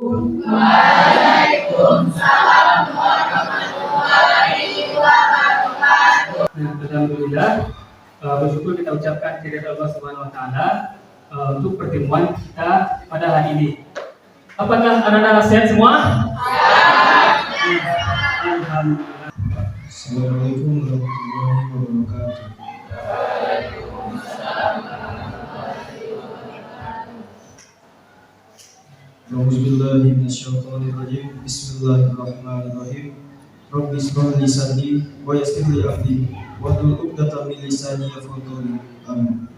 Waalaikumsalam warahmatullahi wabarakatuh. Alhamdulillah, bersyukur kita ucapkan kehadirat Allah Subhanahu wa Ta'ala untuk pertemuan kita pada hari ini. Apakah anak-anak sehat semua? Alhamdulillah. Assalamualaikum warahmatullahi wabarakatuh. A'udzubillahi minasyaitonirrajim. Bismillahirrahmanirrahim. Rabbi ishrah li sadri wa yassir li amri wahlul 'uqdatam min lisani yafqahu qawli. Amin.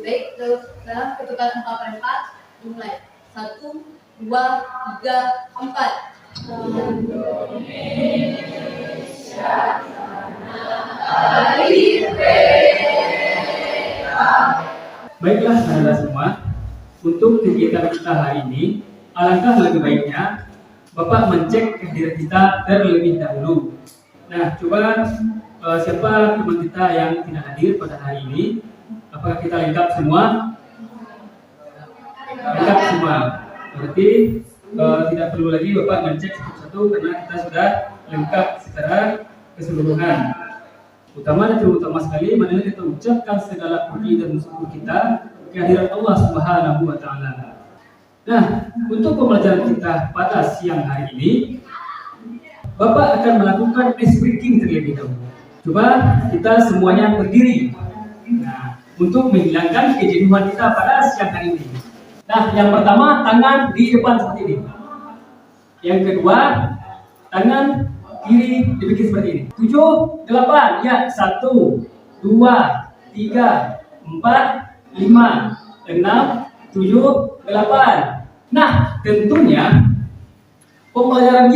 Baik, dalam ketukan angka 4 dimulai. 1, 2, 3, 4. Indonesia hari merdeka. Baiklah saudara semua, untuk kegiatan kita hari ini, alangkah lebih baiknya Bapak mencek kehadiran kita terlebih dahulu. Nah, coba siapa teman kita yang tidak hadir pada hari ini? Apakah kita lengkap semua? Lengkap semua. Berarti tidak perlu lagi Bapak mencek satu-satu karena kita sudah lengkap secara keseluruhan. Utama dan terutama sekali marilah kita ucapkan segala puji dan syukur kita kehadirat Allah Subhanahu wa Ta'ala. Nah, untuk pembelajaran kita pada siang hari ini, Bapak akan melakukan ice breaking terlebih dahulu. Coba kita semuanya berdiri. Nah, untuk menghilangkan kejenuhan kita pada siang hari ini. Nah, yang pertama tangan di depan seperti ini. Yang kedua, tangan kiri dibikin seperti ini. 7, 8, ya 1, 2, 3, 4, 5, 6, 7, 8. Nah, tentunya pembelajaran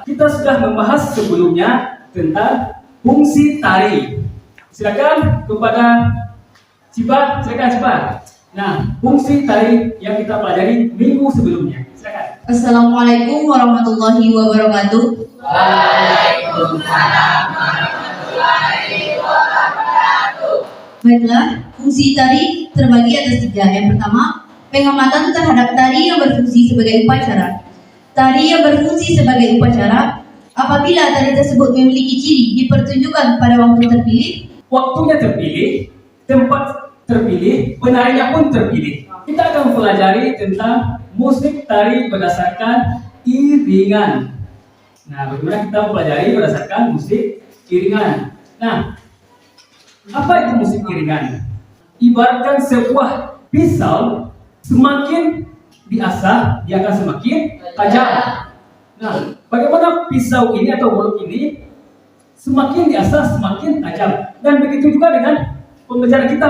kita sudah membahas sebelumnya tentang fungsi tari. Silakan kepada Cipat, silakan Cipat. Nah, fungsi tari yang kita pelajari minggu sebelumnya. Silakan. Assalamualaikum warahmatullahi wabarakatuh. Waalaikumsalam warahmatullahi wabarakatuh. Baiklah, fungsi tari terbagi atas 3. Yang pertama, pengamatan terhadap tari yang berfungsi sebagai upacara. Tari yang berfungsi sebagai upacara apabila tari tersebut memiliki ciri dipertunjukkan pada waktu terpilih. Waktunya terpilih, tempat terpilih, penarinya pun terpilih. Kita akan pelajari tentang musik tari berdasarkan iringan. Nah, bagaimana kita pelajari berdasarkan musik iringan. Nah, apa itu musik iringan? Ibaratkan sebuah pisau, semakin diasah, dia akan semakin tajam. Nah, bagaimana pisau ini atau golok ini semakin diasah, semakin tajam. Dan begitu juga dengan pembelajaran kita.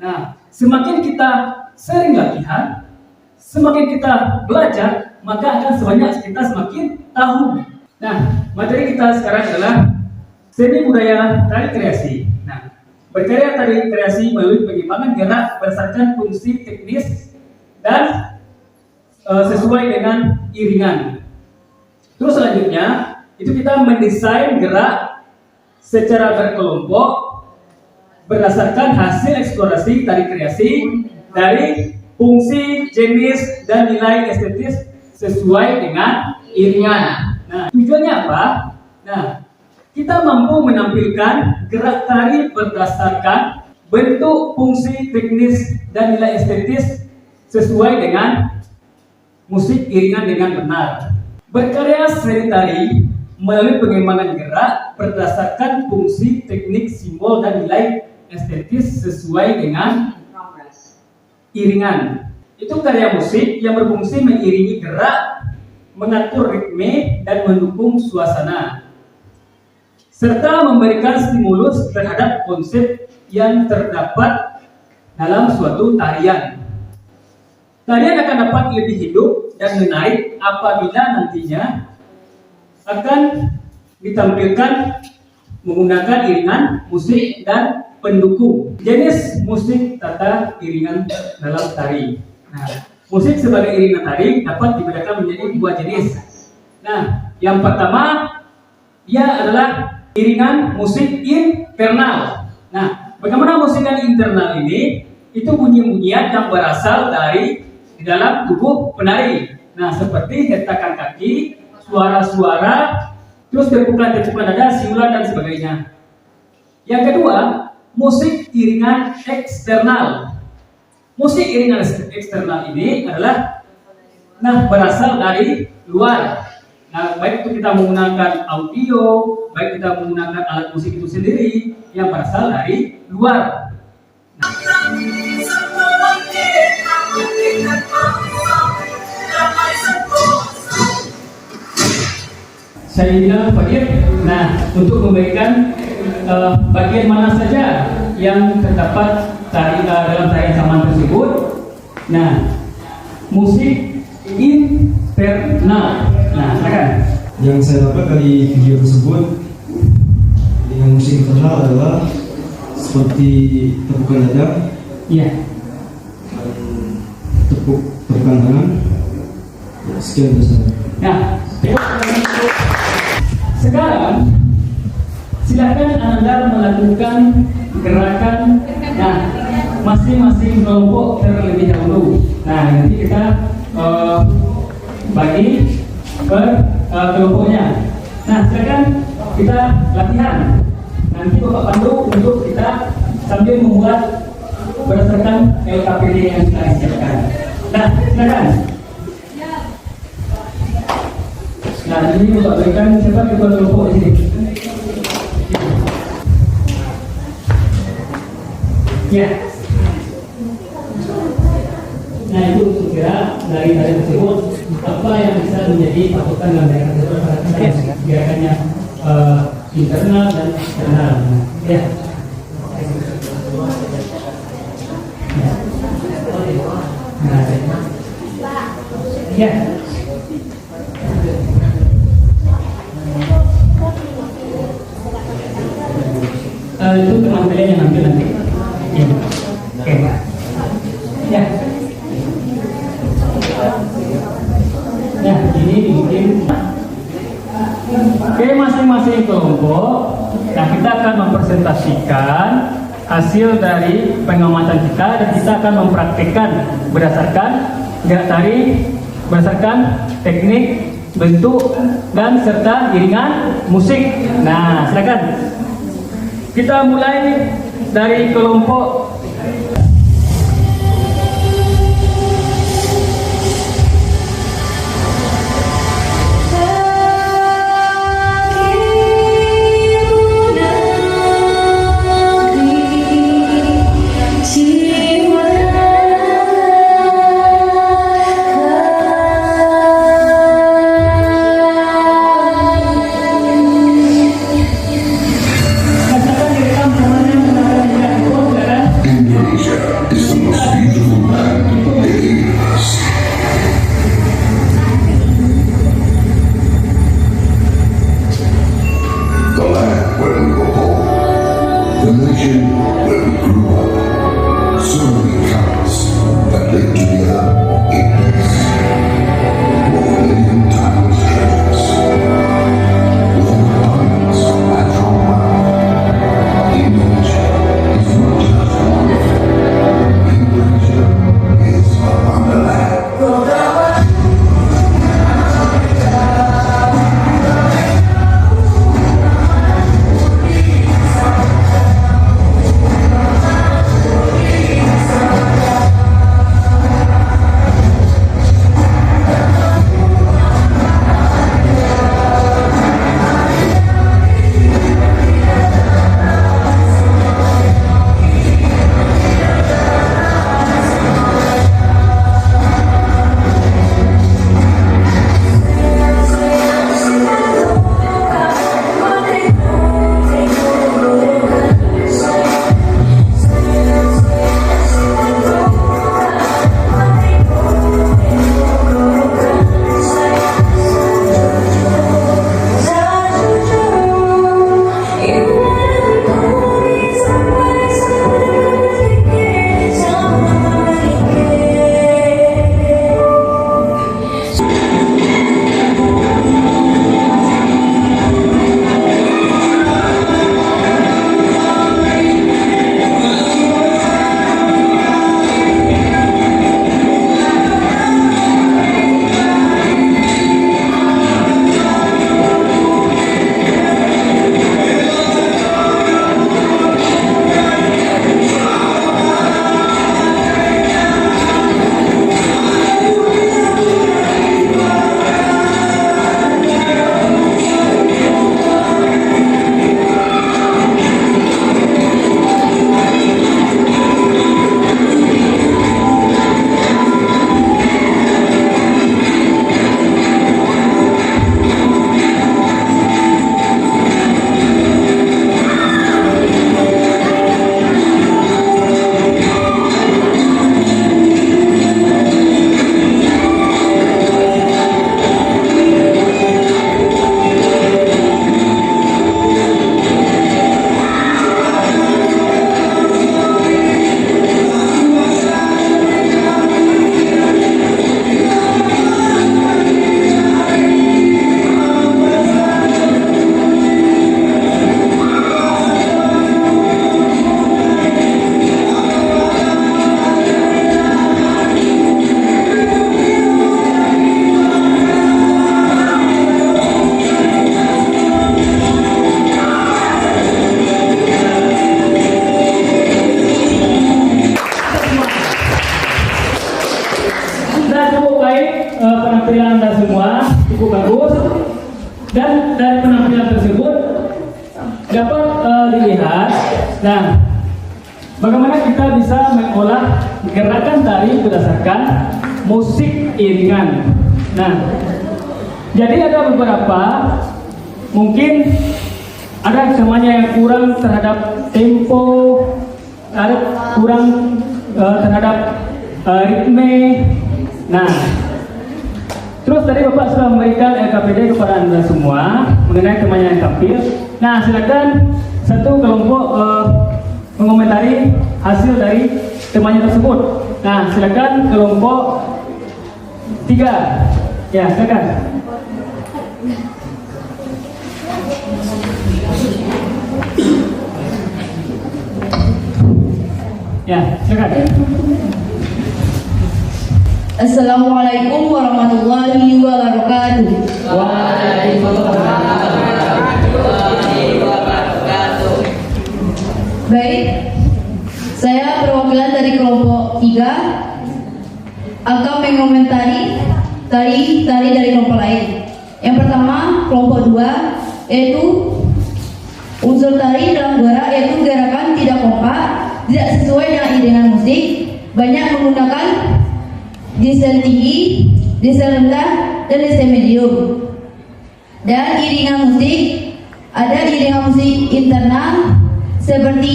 Nah, semakin kita sering latihan, semakin kita belajar, maka akan kita semakin tahu. Nah, materi kita sekarang adalah seni budaya tari kreasi. Nah, berkarya tari kreasi melalui pengembangan gerak berdasarkan fungsi teknis dan sesuai dengan iringan. Terus selanjutnya, itu kita mendesain gerak secara berkelompok berdasarkan hasil eksplorasi tari kreasi dari fungsi, jenis, dan nilai estetis sesuai dengan iringan. Nah, tujuannya apa? Nah, kita mampu menampilkan gerak tari berdasarkan bentuk, fungsi, teknis, dan nilai estetis sesuai dengan musik iringan dengan benar. Berkarya seni tari melalui pengembangan gerak berdasarkan fungsi, teknik, simbol, dan nilai estetis sesuai dengan iringan. Itu karya musik yang berfungsi mengiringi gerak, mengatur ritme, dan mendukung suasana, serta memberikan stimulus terhadap konsep yang terdapat dalam suatu tarian. Tarian akan dapat lebih hidup dan menarik apabila nantinya akan ditampilkan menggunakan iringan, musik, dan pendukung. Jenis musik tata iringan dalam tari. Nah, musik sebagai iringan tari dapat dibedakan menjadi 2 jenis. Nah, yang pertama, dia adalah iringan musik internal. Nah, bagaimana musikan internal ini? Itu bunyi-bunyian yang berasal dari di dalam tubuh penari. Nah, seperti hentakan kaki, suara-suara, terus tepukan-tepukan dada, siulan dan sebagainya. Yang kedua, musik iringan eksternal. Musik iringan eksternal ini adalah berasal dari luar. Nah, baik itu kita menggunakan audio, baik kita menggunakan alat musik itu sendiri yang berasal dari luar. Saya bilang Fadir, untuk memberikan bagian mana saja yang terdapat dalam tarian saman tersebut. Nah, musik internal. Nah, silakan. Yang saya dapat dari video tersebut dengan musik internal adalah seperti tepukan dada, Iya. tepukan tangan. Ya, sekian dari saya. Nah, sekarang silakan Anda melakukan gerakan masing-masing kelompok terlebih dahulu. Nah, nanti kita bagi per kelompoknya. Nah, silakan kita latihan. Nanti Bapak pandu untuk kita sambil membuat berdasarkan LKPD yang sudah disiapkan. Nah, silakan. Nah, ini Bapak berikan siapa ketua kelompok di sini. Ya. Nah, itu kira dari tadi tersebut apa yang bisa menjadi patokan dalam gerakan tersebut, gerakannya internal dan eksternal. Ya. Nah, ya. Itu teman kalian yang ambil nanti. Ya. Oke. Ya. Nah, ini dibikin. Oke, masing-masing kelompok. Nah, kita akan mempresentasikan hasil dari pengamatan kita dan kita akan mempraktikkan berdasarkan gerak tari, berdasarkan teknik, bentuk dan serta iringan musik. Nah, silakan. Kita mulai dari kelompok penampilan Anda semua cukup bagus, dan dari penampilan tersebut dapat dilihat, nah, bagaimana kita bisa mengolah gerakan tari berdasarkan musik iringan. Nah, jadi ada beberapa, mungkin ada semuanya yang kurang terhadap tempo, ada kurang terhadap ritme. Nah, terus tadi Bapak sudah memberikan LKPD kepada Anda semua mengenai temannya yang tampil. Nah, silakan satu kelompok mengomentari hasil dari temannya tersebut. Nah, silakan kelompok 3. Ya, silakan. Ya, silakan. Assalamualaikum warahmatullahi wabarakatuh. Baik, saya perwakilan dari kelompok 3 akan mengomentari tari dari kelompok lain. Yang pertama, kelompok 2, yaitu unsur tari dalam gerak, yaitu gerakan tidak kompak, tidak sesuai dengan iringan musik, banyak menggunakan desain tinggi, desain rendah, dan desain medium. Dan iringan musik, ada iringan musik internal seperti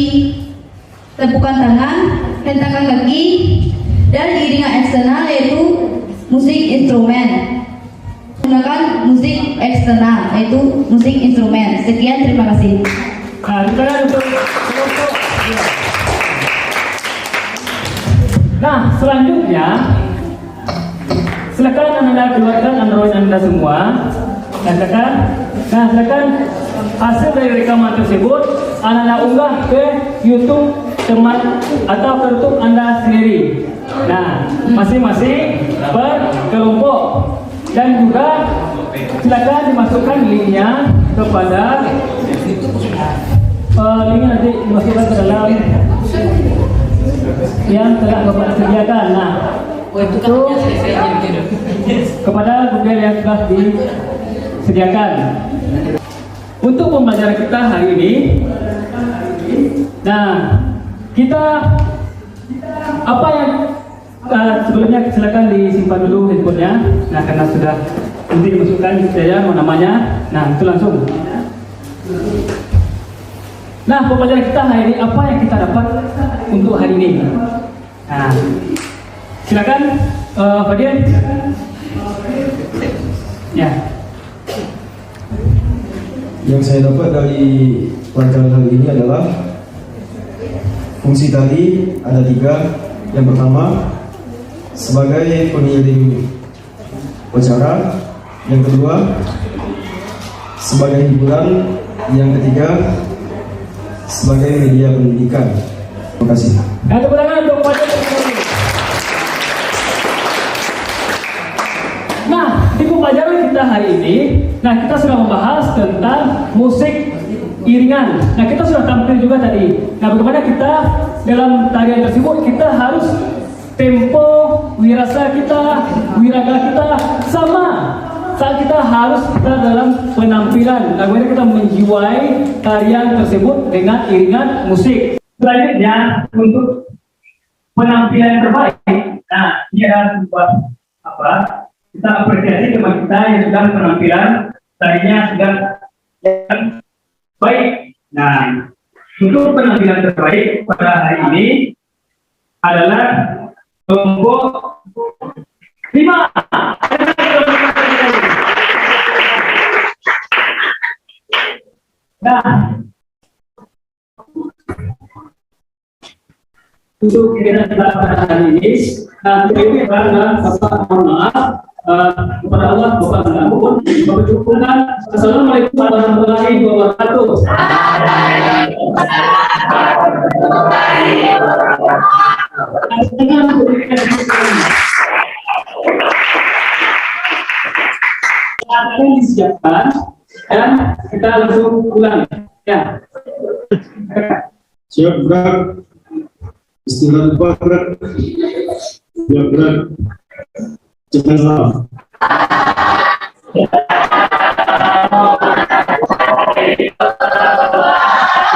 tepukan tangan, hentakan kaki, dan iringan eksternal yaitu musik instrumen. Menggunakan musik eksternal yaitu musik instrumen. Sekian, terima kasih. Nah, silakan untuk kelompok. Nah, selanjutnya silakan Anda keluarkan Android Anda semua. Katakan, nah silakan hasil dari rekaman tersebut Anda unggah ke YouTube teman atau ke YouTube Anda sendiri. Nah, masing-masing per kelompok, dan juga silakan dimasukkan linknya kepada linknya nanti dimasukkan ke dalam yang telah Bapak sediakan. Nah, itu kepada Google yang sudah disediakan. Untuk pembelajaran kita hari ini, nah, kita apa yang sebelumnya silakan disimpan dulu handphonenya. Nah, karena sudah nanti dimasukkan saya namanya. Nah, itu langsung. Nah, pembelajaran kita hari ini, apa yang kita dapat untuk hari ini? Nah, silakan Fadil. Ya. Yang saya dapat dari pelajaran kali ini adalah fungsi tari ada 3. Yang pertama, sebagai pengiring upacara. Yang kedua, sebagai hiburan. Yang ketiga, sebagai media pendidikan. Terima kasih. Nah, tepuk tangan untuk Fadil. Nah, di pembelajaran kita hari ini, nah kita sudah membahas tentang musik iringan. Nah, kita sudah tampil juga tadi. Nah, bagaimana kita dalam tarian tersebut kita harus tempo, wirasa kita, wiraga kita sama. Saat kita harus kita dalam penampilan, bagaimana kita menjiwai tarian tersebut dengan iringan musik. Selanjutnya untuk penampilan terbaik. Nah, ini adalah sebuah apa? Kita apresiasi teman kita yang sudah penampilan tadinya sudah yang baik. Nah, untuk penampilan terbaik pada hari ini adalah kelompok 5. Nah, untuk kegiatan kita pada hari ini, nah, ini adalah Bapak mohon maaf kepada Allah, Bapak mengampun, Bapak cukupkan. Assalamualaikum warahmatullahi wabarakatuh. Akan disiapkan dan kita langsung pulang. Ya. Siap gerak. Istilah gerak. Siap gerak. Cepat salam. Allahu Akbar.